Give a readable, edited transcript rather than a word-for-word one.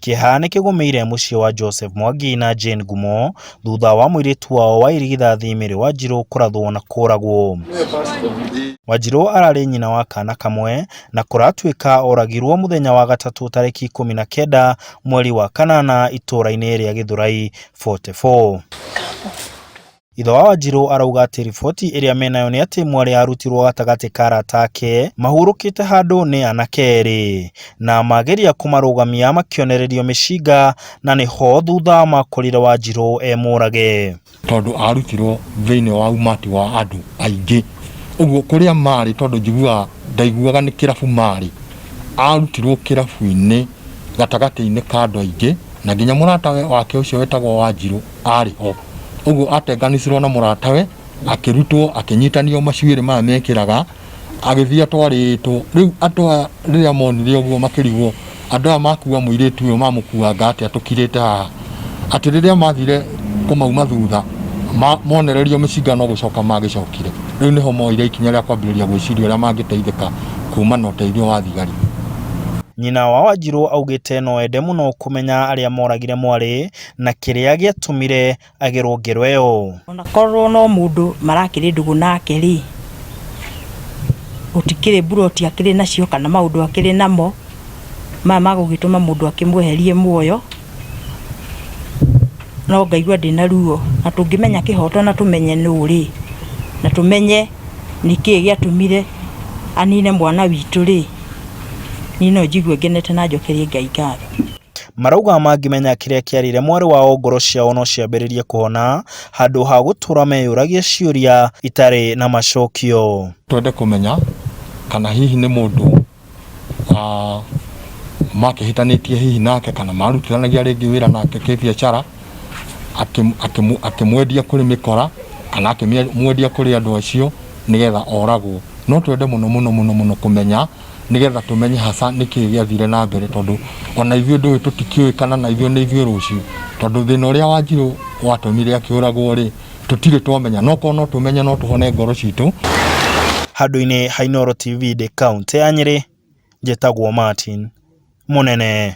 Kieha nĩ kĩgũmĩire mũciĩ wa Joseph Mwangi na Jane Ngumo thutha wa muiritu wao wa irigithathi Mary Wanjiru kurathwo na kuragwo. Wanjiru ararĩ nyina wa kana kamwe na kuratuĩka oragirwo muthenya wa gatatu tarĩki 19 mweri wa kanana itũra-inĩ rĩa Githurai 44. Ithe wa Wanjiru arauga atĩ riboti ĩrĩa menayo nĩ atĩ mwarĩ arutirwo gatagatĩ ka arata ake mahurũkĩte handũ nĩ anake erĩ na mageria kũmarũgamia makĩonererio mĩcinga na nĩho thutha makorire Wanjiru emũrage. Tondũ arutirwo thĩinĩ wa umati wa andu aingĩ, ũguo kũrĩa marĩ tondũ ndaiguaga nĩ kĩrabu marĩ, arutirwo kĩrabu-inĩ gatagatĩ-inĩ ka andũ aingĩ na nginya mũratawe wake ũcio wetagwo Wanjiru arĩ ho. Ugu ateganĩcirwo na mũratawe akĩrutwo akĩnyitanio macuĩrĩ maya mekĩraga agĩthiĩ atwarĩtwo. Rĩu atwa rĩrĩa monire ũguo makĩrigwo andũ aya makua muiritu ũyũ mamũkuanga atĩ atũkirĩte haha, atĩ rĩrĩa mathire kũmauma thutha monererio mĩcinga no gũcoka magĩcokire. Rĩu nĩho moire ikinya rĩa kwambĩrĩria gwĩciria ũrĩa mangĩteithĩka kuma na ũteithio wa thigari. Nyina wa Wanjiru augĩte no ende mũno kũmenya arĩa moragire mwarĩ na kĩrĩa gĩatũmire agĩrwo ngero ĩyo. Ona korwo no mũndũ marakĩrĩ ndũgũ nake rĩ, gũtikĩrĩ mburoti akĩrĩ nacio kana maũndũ akĩrĩ namo maya magũgĩtũma mũndũ akĩmweherie muoyo, no ngaigua ndĩna ruo. Na tũngĩmenya kĩhoto na tũmenye nũ rĩ, na tũmenye nĩkĩĩ gĩatũmire anine mwana witũ rĩ, nino njigwe ngenete na njokerie Ngai ngatho. Marauga mangĩmenya kĩrĩa kĩarire mwarĩ wao ngoro ciao no ciambĩrĩrie kũhona handũ ha gũtũra meyũragia ciũria itarĩ na macokio. Twende kũmenya kana hihi nĩ mũndũ makĩhĩtanĩtie hihi nake kana marutithanagia rĩngĩ wĩra nake kĩbiacara akĩmwendia kũrĩ mĩkora kana akĩmwendia kũrĩ andũ acio nĩgetha oragwo. No twende mũno kũmenya nĩgetha tũmenye hasa nĩkĩĩ gĩathire na mbere, tondũ ona ithuĩ ndũĩ tũtikĩũĩ kana na ithuĩ nĩ ithuĩ rũciũ, tondũ thĩna ũrĩa Wanjiru watũmire akĩũragwo rĩ tũtirĩ twamenya. No korwo no tũmenye no tũhone ngoro citũ. Handũ-inĩ ha Inooro TV ndĩ kaunti ya Nyĩrĩ, njĩtagwo Martin Mũnene.